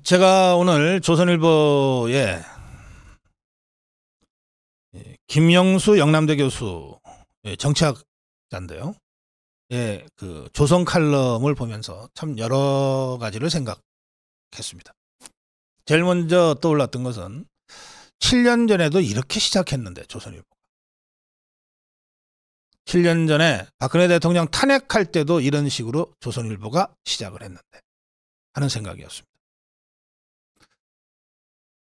제가 오늘 조선일보에 김영수 영남대 교수 정치학자인데요. 그 조선 칼럼을 보면서 참 여러 가지를 생각했습니다. 제일 먼저 떠올랐던 것은 7년 전에도 이렇게 시작했는데 조선일보. 7년 전에 박근혜 대통령 탄핵할 때도 이런 식으로 조선일보가 시작을 했는데 하는 생각이었습니다.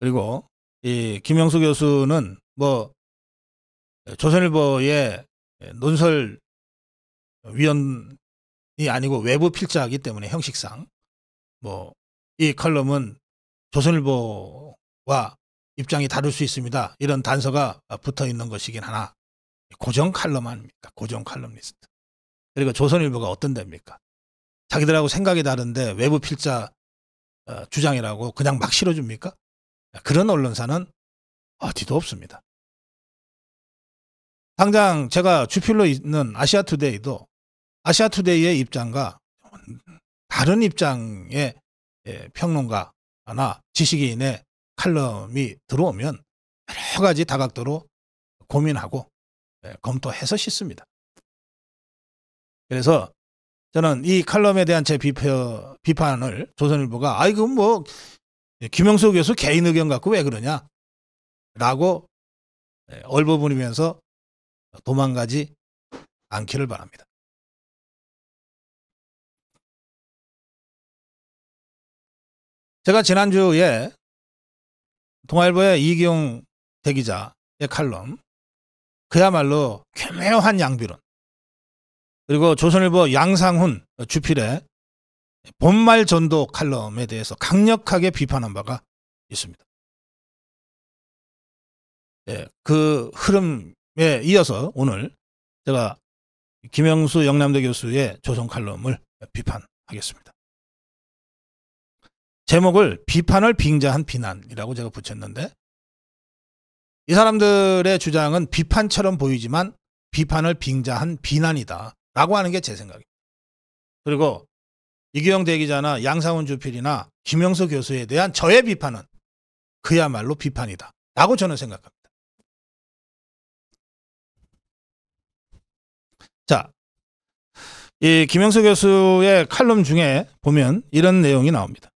그리고 이 김영수 교수는 뭐 조선일보의 논설위원이 아니고 외부 필자이기 때문에 형식상 뭐 이 칼럼은 조선일보와 입장이 다를 수 있습니다. 이런 단서가 붙어 있는 것이긴 하나 고정 칼럼 아닙니까? 고정 칼럼니스트. 그리고 조선일보가 어떤 데입니까? 자기들하고 생각이 다른데 외부 필자 주장이라고 그냥 막 실어줍니까? 그런 언론사는 어디도 없습니다. 당장 제가 주필로 있는 아시아투데이도 아시아투데이의 입장과 다른 입장의 평론가나 지식인의 칼럼이 들어오면 여러 가지 다각도로 고민하고 검토해서 씻습니다. 그래서 저는 이 칼럼에 대한 제 비판을 조선일보가 이거 뭐 김영수 교수 개인 의견 갖고 왜 그러냐 라고 얼버무리면서 도망가지 않기를 바랍니다. 제가 지난주에 동아일보의 이기용 대기자의 칼럼 그야말로 교묘한 양비론 그리고 조선일보 양상훈 주필의 본말 전도 칼럼에 대해서 강력하게 비판한 바가 있습니다. 그 흐름에 이어서 오늘 제가 김영수 영남대 교수의 조선 칼럼을 비판하겠습니다. 제목을 비판을 빙자한 비난이라고 제가 붙였는데 이 사람들의 주장은 비판처럼 보이지만 비판을 빙자한 비난이다 라고 하는 게 제 생각입니다. 그리고 이기용 대기자나 양상훈 주필이나 김영수 교수에 대한 저의 비판은 그야말로 비판이다 라고 저는 생각합니다. 자, 이 김영수 교수의 칼럼 중에 보면 이런 내용이 나옵니다.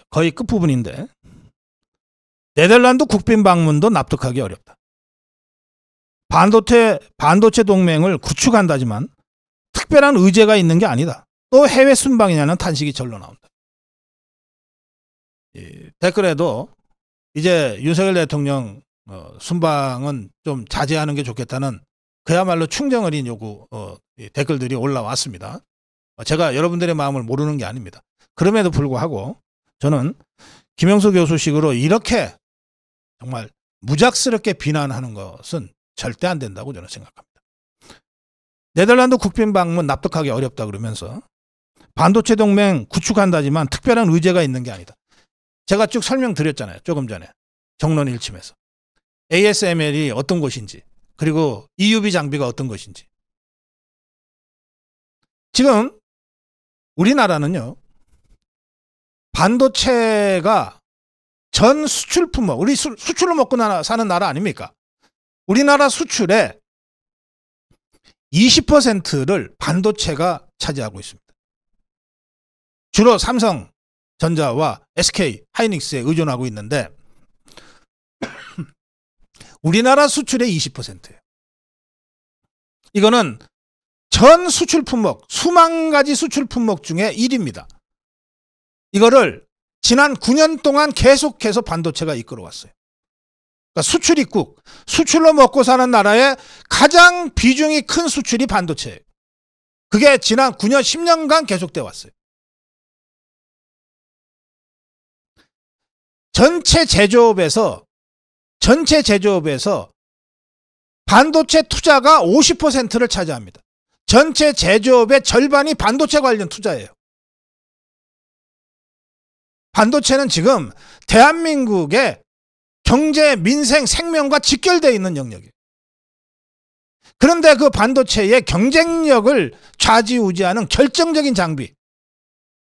거의 끝부분인데 네덜란드 국빈 방문도 납득하기 어렵다. 반도체 동맹을 구축한다지만 특별한 의제가 있는 게 아니다. 또 해외 순방이냐는 탄식이 절로 나온다. 댓글에도 이제 윤석열 대통령 순방은 좀 자제하는 게 좋겠다는 그야말로 충정 어린 요구 댓글들이 올라왔습니다. 제가 여러분들의 마음을 모르는 게 아닙니다. 그럼에도 불구하고 저는 김영수 교수식으로 이렇게 정말 무작스럽게 비난하는 것은 절대 안 된다고 저는 생각합니다. 네덜란드 국빈 방문 납득하기 어렵다 그러면서 반도체 동맹 구축한다지만 특별한 의제가 있는 게 아니다. 제가 쭉 설명드렸잖아요. 조금 전에 정론 일침에서 ASML이 어떤 것인지 그리고 EUV 장비가 어떤 것인지. 지금 우리나라는요. 반도체가 전 수출 품목, 우리 수출로 먹고 사는 나라 아닙니까? 우리나라 수출의 20%를 반도체가 차지하고 있습니다. 주로 삼성전자와 SK 하이닉스에 의존하고 있는데 우리나라 수출의 20%예요. 이거는 전 수출 품목, 수만 가지 수출 품목 중에 1위입니다. 이거를 지난 9년 동안 계속해서 반도체가 이끌어왔어요. 그러니까 수출입국, 수출로 먹고 사는 나라의 가장 비중이 큰 수출이 반도체예요. 그게 지난 9년, 10년간 계속돼 왔어요. 전체 제조업에서 반도체 투자가 50%를 차지합니다. 전체 제조업의 절반이 반도체 관련 투자예요. 반도체는 지금 대한민국의 경제, 민생, 생명과 직결되어 있는 영역이에요. 그런데 그 반도체의 경쟁력을 좌지우지하는 결정적인 장비,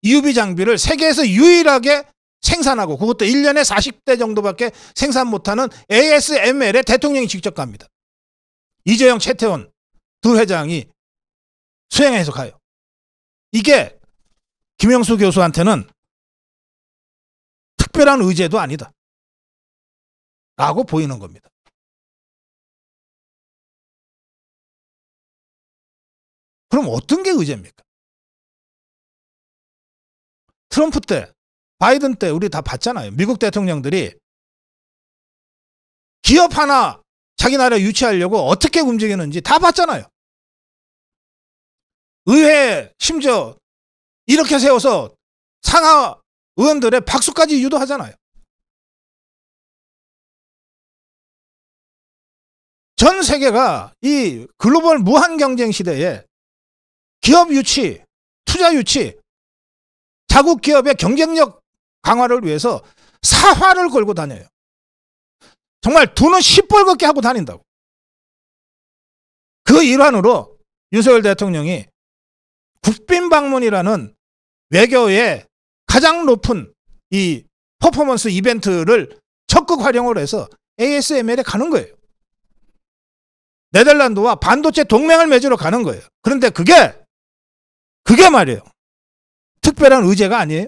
EUV 장비를 세계에서 유일하게 생산하고 그것도 1년에 40대 정도밖에 생산 못하는 ASML에 대통령이 직접 갑니다. 이재용, 최태원 두 회장이 수행해서 가요. 이게 김영수 교수한테는 특별한 의제도 아니다 라고 보이는 겁니다. 그럼 어떤 게 의제입니까? 트럼프 때, 바이든 때 우리 다 봤잖아요. 미국 대통령들이 기업 하나 자기 나라 유치하려고 어떻게 움직이는지 다 봤잖아요. 의회에 심지어 이렇게 세워서 상하 의원들의 박수까지 유도하잖아요. 전 세계가 이 글로벌 무한 경쟁 시대에 기업 유치, 투자 유치, 자국 기업의 경쟁력 강화를 위해서 사활을 걸고 다녀요. 정말 돈은 시뻘겋게 하고 다닌다고. 그 일환으로 윤석열 대통령이 국빈 방문이라는 외교의 가장 높은 이 퍼포먼스 이벤트를 적극 활용을 해서 ASML에 가는 거예요. 네덜란드와 반도체 동맹을 맺으러 가는 거예요. 그런데 그게 말이에요. 특별한 의제가 아니에요.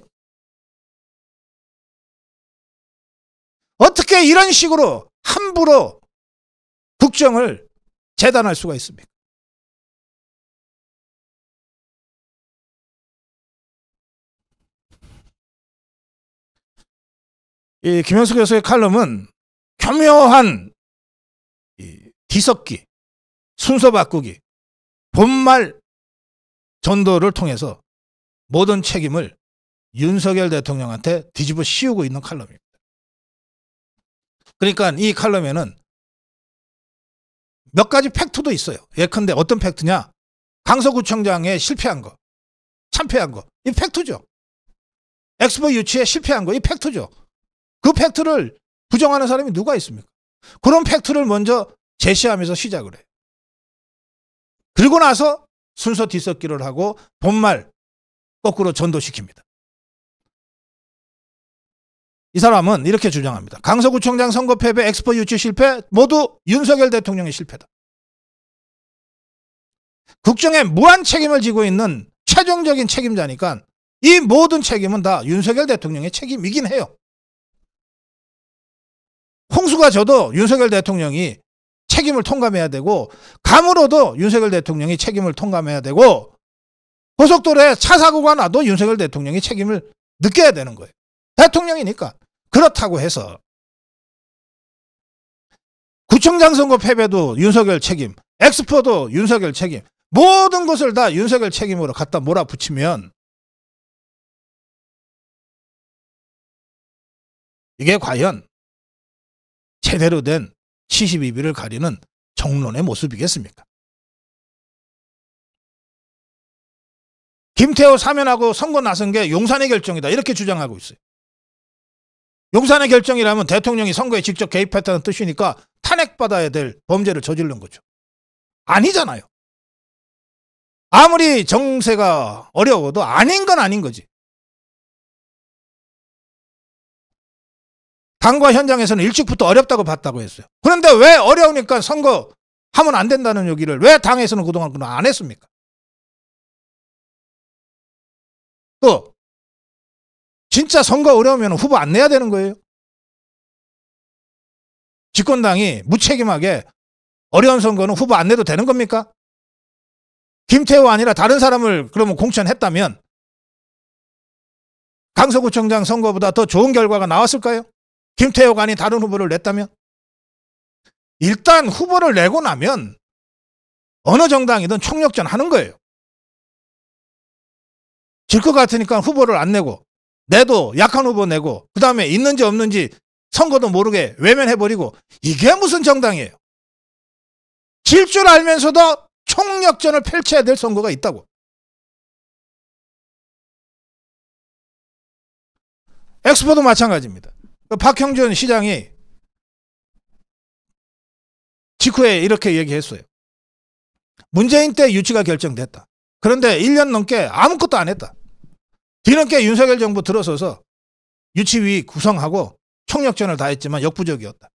어떻게 이런 식으로 함부로 국정을 재단할 수가 있습니까? 이 김현수 교수의 칼럼은 교묘한 뒤섞기, 순서 바꾸기, 본말 전도를 통해서 모든 책임을 윤석열 대통령한테 뒤집어 씌우고 있는 칼럼입니다. 그러니까 이 칼럼에는 몇 가지 팩트도 있어요. 예컨대 어떤 팩트냐? 강서구청장에 실패한 거, 참패한 거, 이 팩트죠. 엑스포 유치에 실패한 거, 이 팩트죠. 그 팩트를 부정하는 사람이 누가 있습니까? 그런 팩트를 먼저 제시하면서 시작을 해요. 그리고 나서 순서 뒤섞기를 하고 본말 거꾸로 전도시킵니다. 이 사람은 이렇게 주장합니다. 강서구청장 선거 패배, 엑스포 유치 실패 모두 윤석열 대통령의 실패다. 국정에 무한 책임을 지고 있는 최종적인 책임자니까 이 모든 책임은 다 윤석열 대통령의 책임이긴 해요. 홍수가 져도 윤석열 대통령이 책임을 통감해야 되고 감으로도 윤석열 대통령이 책임을 통감해야 되고 고속도로에 차 사고가 나도 윤석열 대통령이 책임을 느껴야 되는 거예요. 대통령이니까. 그렇다고 해서 구청장 선거 패배도 윤석열 책임, 엑스포도 윤석열 책임, 모든 것을 다 윤석열 책임으로 갖다 몰아붙이면 이게 과연 제대로 된 72비를 가리는 정론의 모습이겠습니까? 김태호 사면하고 선거 나선 게 용산의 결정이다 이렇게 주장하고 있어요. 용산의 결정이라면 대통령이 선거에 직접 개입했다는 뜻이니까 탄핵받아야 될 범죄를 저지른 거죠. 아니잖아요. 아무리 정세가 어려워도 아닌 건 아닌 거지. 당과 현장에서는 일찍부터 어렵다고 봤다고 했어요. 그런데 왜 어려우니까 선거 하면 안 된다는 얘기를 왜 당에서는 그동안 안 했습니까? 또 진짜 선거 어려우면 후보 안 내야 되는 거예요. 집권당이 무책임하게 어려운 선거는 후보 안 내도 되는 겁니까? 김태호 아니라 다른 사람을 그러면 공천했다면 강서구청장 선거보다 더 좋은 결과가 나왔을까요? 김태호가 아닌 다른 후보를 냈다면? 일단 후보를 내고 나면 어느 정당이든 총력전 하는 거예요. 질 것 같으니까 후보를 안 내고 내도 약한 후보 내고 그 다음에 있는지 없는지 선거도 모르게 외면해버리고 이게 무슨 정당이에요. 질 줄 알면서도 총력전을 펼쳐야 될 선거가 있다고. 엑스포도 마찬가지입니다. 박형준 시장이 직후에 이렇게 얘기했어요. 문재인 때 유치가 결정됐다. 그런데 1년 넘게 아무것도 안 했다. 뒤늦게 윤석열 정부 들어서서 유치위 구성하고 총력전을 다했지만 역부족이었다.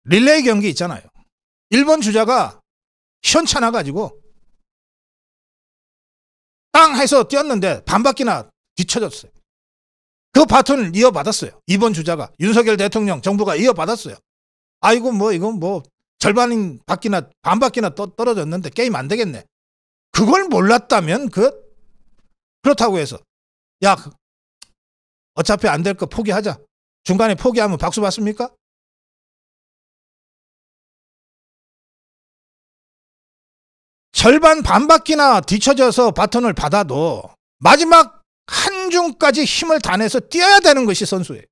릴레이 경기 있잖아요. 1번 주자가 시원찮아가지고 땅 해서 뛰었는데 반바퀴나 뒤쳐졌어요. 그 바톤을 이어받았어요. 2번 주자가 윤석열 대통령 정부가 이어받았어요. 아이고 뭐 이건 뭐 절반 바퀴나 반 바퀴나 떨어졌는데 게임 안 되겠네. 그걸 몰랐다면 그렇다고 해서 야 어차피 안 될 거 포기하자. 중간에 포기하면 박수 받습니까? 절반 반 바퀴나 뒤쳐져서 바톤을 받아도 마지막 한 줌까지 힘을 다내서 뛰어야 되는 것이 선수예요.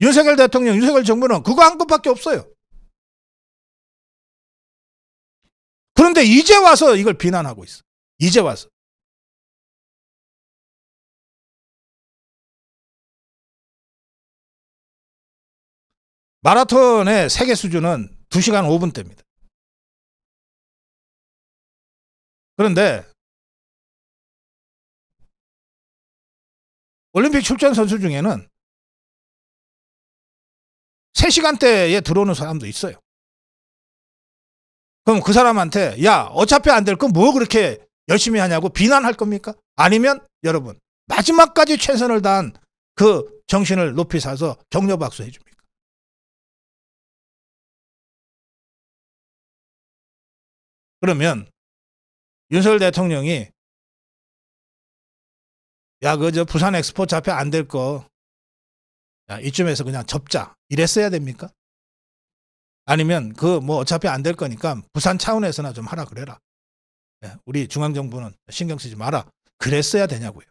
윤석열 대통령, 윤석열 정부는 그거 한 것밖에 없어요. 그런데 이제 와서 이걸 비난하고 있어. 이제 와서. 마라톤의 세계 수준은 2시간 5분대입니다. 그런데 올림픽 출전 선수 중에는 3시간대에 들어오는 사람도 있어요. 그럼 그 사람한테 야 어차피 안 될 거 뭐 그렇게 열심히 하냐고 비난할 겁니까? 아니면 여러분 마지막까지 최선을 다한 그 정신을 높이 사서 격려 박수 해줍니까? 그러면 윤석열 대통령이 야 그저 부산 엑스포 잡혀 안 될 거 야, 이쯤에서 그냥 접자 이랬어야 됩니까? 아니면 그 뭐 어차피 안 될 거니까 부산 차원에서나 좀 하라 그래라. 우리 중앙정부는 신경 쓰지 마라. 그랬어야 되냐고요.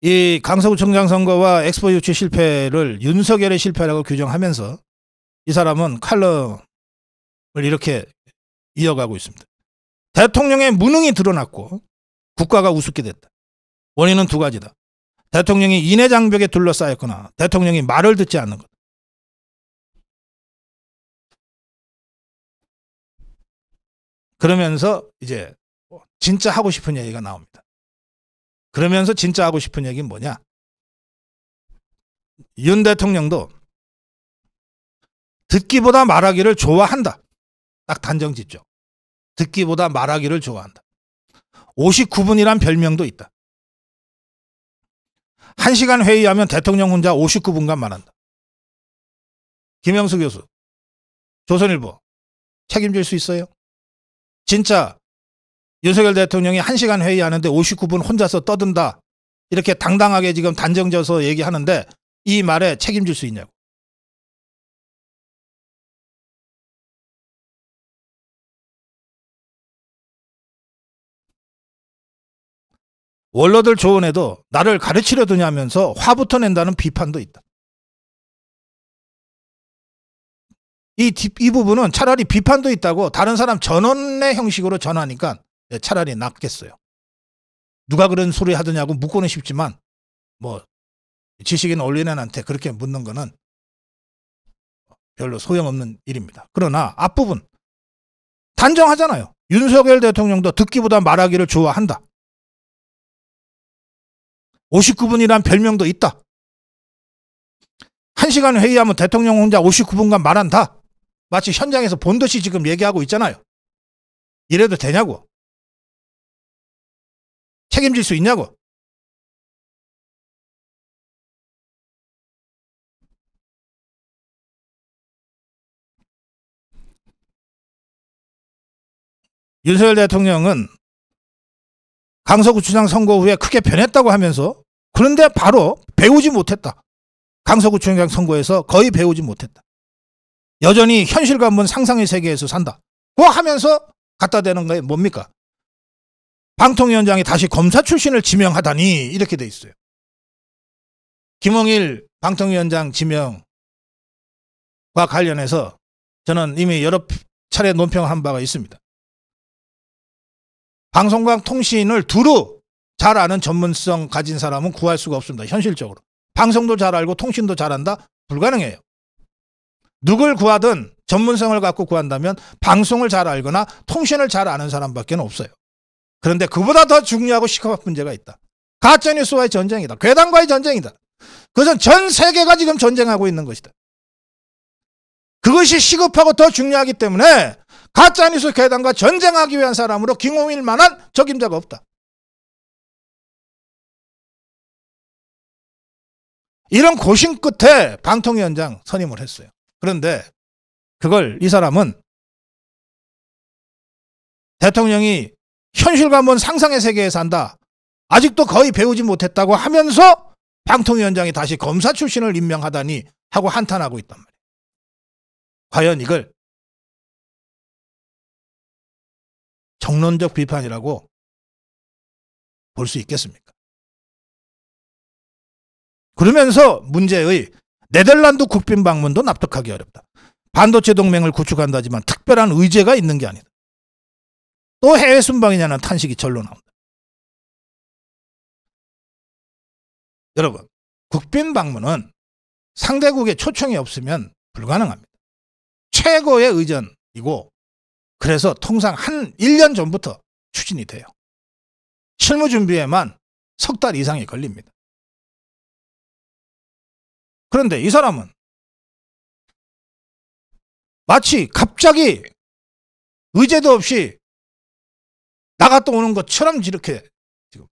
이 강서구청장 선거와 엑스포 유치 실패를 윤석열의 실패라고 규정하면서 이 사람은 칼럼을 이렇게 이어가고 있습니다. 대통령의 무능이 드러났고 국가가 우습게 됐다. 원인은 두 가지다. 대통령이 인해장벽에 둘러싸였거나 대통령이 말을 듣지 않는 것. 그러면서 이제 진짜 하고 싶은 얘기가 나옵니다. 그러면서 진짜 하고 싶은 얘기는 뭐냐? 윤 대통령도 듣기보다 말하기를 좋아한다. 딱 단정 짓죠. 듣기보다 말하기를 좋아한다. 59분이란 별명도 있다. 1시간 회의하면 대통령 혼자 59분간 말한다. 김영수 교수, 조선일보 책임질 수 있어요? 진짜 윤석열 대통령이 1시간 회의하는데 59분 혼자서 떠든다. 이렇게 당당하게 지금 단정져서 얘기하는데 이 말에 책임질 수 있냐고. 원로들 조언에도 나를 가르치려 드냐면서 화부터 낸다는 비판도 있다. 이 부분은 차라리 비판도 있다고 다른 사람 전원의 형식으로 전하니까 차라리 낫겠어요. 누가 그런 소리 하더냐고 묻고는 싶지만 뭐 지식인 언론인한테 그렇게 묻는 거는 별로 소용없는 일입니다. 그러나 앞부분 단정하잖아요. 윤석열 대통령도 듣기보다 말하기를 좋아한다. 59분이란 별명도 있다. 1시간 회의하면 대통령 혼자 59분간 말한다. 마치 현장에서 본 듯이 지금 얘기하고 있잖아요. 이래도 되냐고. 책임질 수 있냐고. 윤석열 대통령은 강서구청장 선거 후에 크게 변했다고 하면서 그런데 바로 배우지 못했다. 강서구청장 선거에서 거의 배우지 못했다. 여전히 현실과 한번 상상의 세계에서 산다. 뭐 하면서 갖다 대는 게 뭡니까? 방통위원장이 다시 검사 출신을 지명하다니 이렇게 돼 있어요. 김홍일 방통위원장 지명과 관련해서 저는 이미 여러 차례 논평한 바가 있습니다. 방송과 통신을 두루 잘 아는 전문성 가진 사람은 구할 수가 없습니다. 현실적으로. 방송도 잘 알고 통신도 잘한다? 불가능해요. 누굴 구하든 전문성을 갖고 구한다면 방송을 잘 알거나 통신을 잘 아는 사람밖에 없어요. 그런데 그보다 더 중요하고 시급한 문제가 있다. 가짜뉴스와의 전쟁이다. 괴담과의 전쟁이다. 그것은 전 세계가 지금 전쟁하고 있는 것이다. 그것이 시급하고 더 중요하기 때문에 가짜뉴스 괴담과 전쟁하기 위한 사람으로 김용일 만한 적임자가 없다. 이런 고심 끝에 방통위원장 선임을 했어요. 그런데 그걸 이 사람은 대통령이 현실과 먼 상상의 세계에 산다. 아직도 거의 배우지 못했다고 하면서 방통위원장이 다시 검사 출신을 임명하다니 하고 한탄하고 있단 말이에요. 과연 이걸 정론적 비판이라고 볼 수 있겠습니까? 그러면서 문제의 네덜란드 국빈 방문도 납득하기 어렵다. 반도체 동맹을 구축한다지만 특별한 의제가 있는 게 아니다. 또 해외 순방이냐는 탄식이 절로 나온다. 여러분, 국빈 방문은 상대국의 초청이 없으면 불가능합니다. 최고의 의전이고 그래서 통상 한 1년 전부터 추진이 돼요. 실무 준비에만 석 달 이상이 걸립니다. 그런데 이 사람은 마치 갑자기 의제도 없이 나갔다 오는 것처럼 이렇게 지금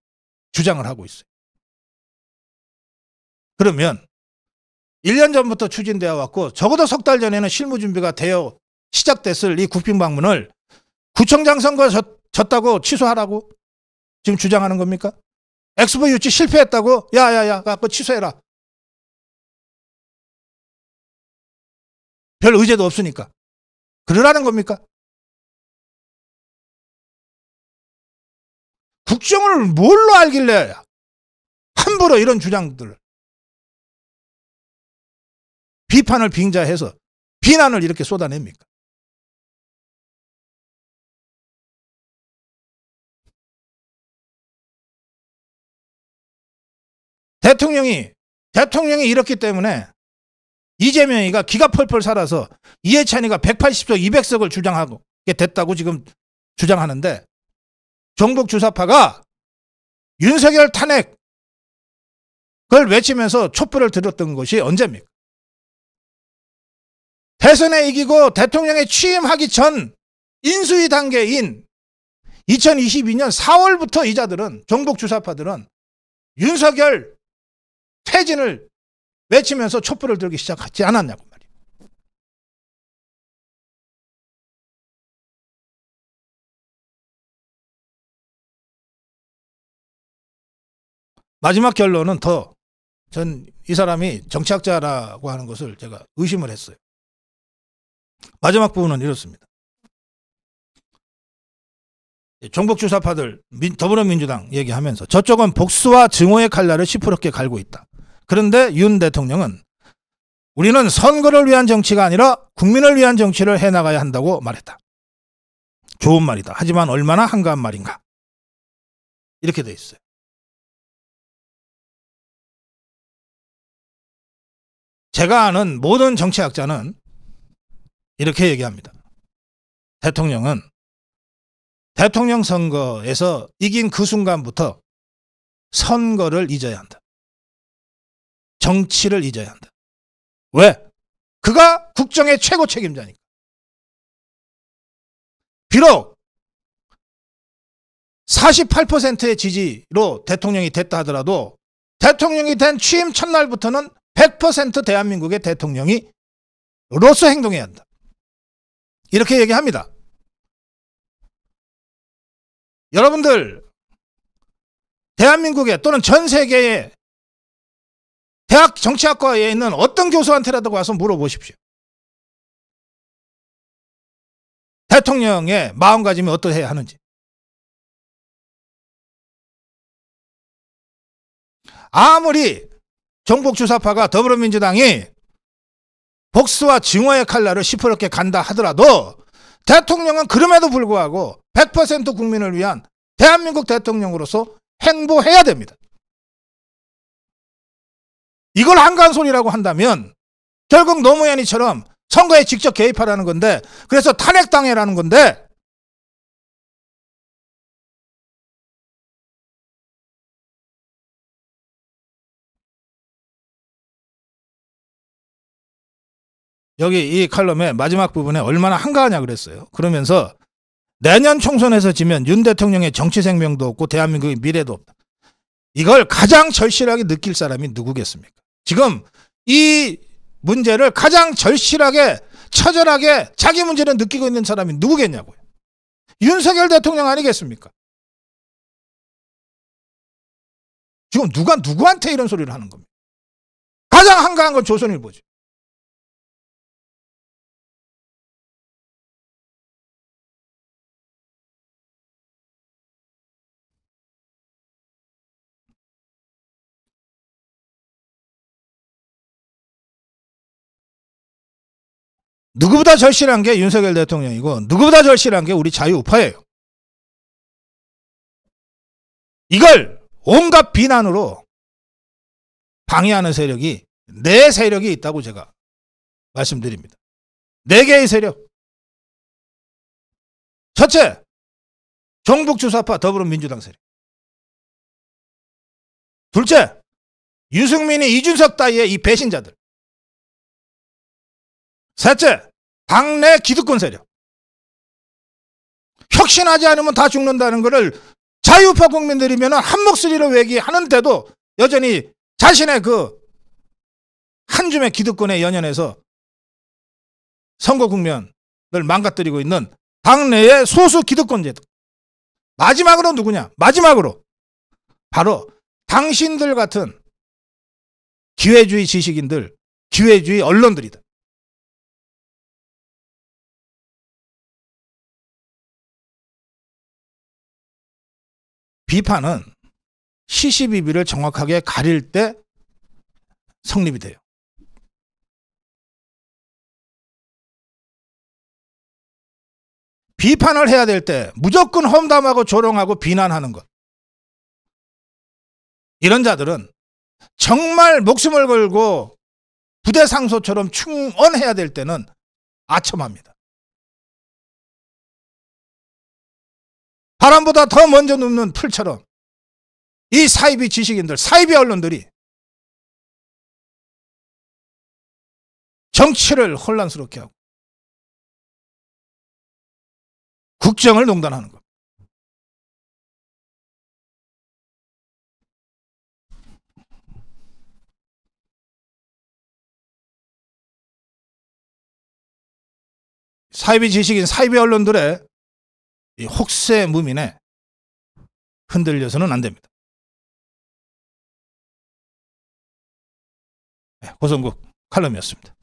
주장을 하고 있어요. 그러면 1년 전부터 추진되어 왔고 적어도 석 달 전에는 실무 준비가 되어 시작됐을 이 국빈 방문을 구청장 선거 졌다고 취소하라고 지금 주장하는 겁니까? 엑스포 유치 실패했다고 야야야 그거 취소해라. 별 의제도 없으니까 그러라는 겁니까? 국정을 뭘로 알길래 함부로 이런 주장들을 비판을 빙자해서 비난을 이렇게 쏟아냅니까? 대통령이 이렇기 때문에 이재명이가 기가 펄펄 살아서 이해찬이가 180석 200석을 주장하고 됐다고 지금 주장하는데 종북 주사파가 윤석열 탄핵 그걸 외치면서 촛불을 들었던 것이 언제입니까? 대선에 이기고 대통령에 취임하기 전 인수위 단계인 2022년 4월부터 이자들은 종북 주사파들은 윤석열 퇴진을 외치면서 촛불을 들기 시작하지 않았냐고 말이에요. 마지막 결론은 전 이 사람이 정치학자라고 하는 것을 제가 의심을 했어요. 마지막 부분은 이렇습니다. 종북 주사파들 더불어민주당 얘기하면서 저쪽은 복수와 증오의 칼날을 시퍼렇게 갈고 있다. 그런데 윤 대통령은 우리는 선거를 위한 정치가 아니라 국민을 위한 정치를 해나가야 한다고 말했다. 좋은 말이다. 하지만 얼마나 한가한 말인가. 이렇게 돼 있어요. 제가 아는 모든 정치학자는 이렇게 얘기합니다. 대통령은 대통령 선거에서 이긴 그 순간부터 선거를 잊어야 한다. 정치를 잊어야 한다. 왜? 그가 국정의 최고 책임자니까. 비록 48%의 지지로 대통령이 됐다 하더라도 대통령이 된 취임 첫날부터는 100% 대한민국의 대통령이 로서 행동해야 한다. 이렇게 얘기합니다. 여러분들 대한민국에 또는 전 세계에 대학 정치학과에 있는 어떤 교수한테라도 와서 물어보십시오. 대통령의 마음가짐이 어떠해야 하는지. 아무리 종북 주사파가 더불어민주당이 복수와 증오의 칼날을 시퍼렇게 간다 하더라도 대통령은 그럼에도 불구하고 100% 국민을 위한 대한민국 대통령으로서 행보해야 됩니다. 이걸 한가한 소리라고 한다면 결국 노무현이처럼 선거에 직접 개입하라는 건데, 그래서 탄핵당해라는 건데, 여기 이 칼럼의 마지막 부분에 얼마나 한가하냐 그랬어요. 그러면서 내년 총선에서 지면 윤 대통령의 정치 생명도 없고 대한민국의 미래도 없다. 이걸 가장 절실하게 느낄 사람이 누구겠습니까? 지금 이 문제를 가장 절실하게 처절하게 자기 문제를 느끼고 있는 사람이 누구겠냐고요. 윤석열 대통령 아니겠습니까? 지금 누가 누구한테 이런 소리를 하는 겁니까? 가장 한가한 건 조선일보죠. 누구보다 절실한 게 윤석열 대통령이고 누구보다 절실한 게 우리 자유우파예요. 이걸 온갖 비난으로 방해하는 세력이 네 세력이 있다고 제가 말씀드립니다. 네 개의 세력. 첫째, 종북주사파 더불어민주당 세력. 둘째, 유승민이 이준석 따위의 이 배신자들. 셋째, 당내 기득권 세력. 혁신하지 않으면 다 죽는다는 것을 자유파 국민들이면 한 목소리로 얘기하는데도 여전히 자신의 그 한 줌의 기득권에 연연해서 선거 국면을 망가뜨리고 있는 당내의 소수 기득권제들. 마지막으로 누구냐? 마지막으로 바로 당신들 같은 기회주의 지식인들, 기회주의 언론들이다. 비판은 시시비비를 정확하게 가릴 때 성립이 돼요. 비판을 해야 될 때 무조건 험담하고 조롱하고 비난하는 것. 이런 자들은 정말 목숨을 걸고 부대 상소처럼 충원해야 될 때는 아첨합니다. 바람보다 더 먼저 눕는 풀처럼 이 사이비 지식인들, 사이비 언론들이 정치를 혼란스럽게 하고 국정을 농단하는 것. 사이비 지식인, 사이비 언론들의 이 혹세 무민에 흔들려서는 안 됩니다. 고성국 칼럼이었습니다.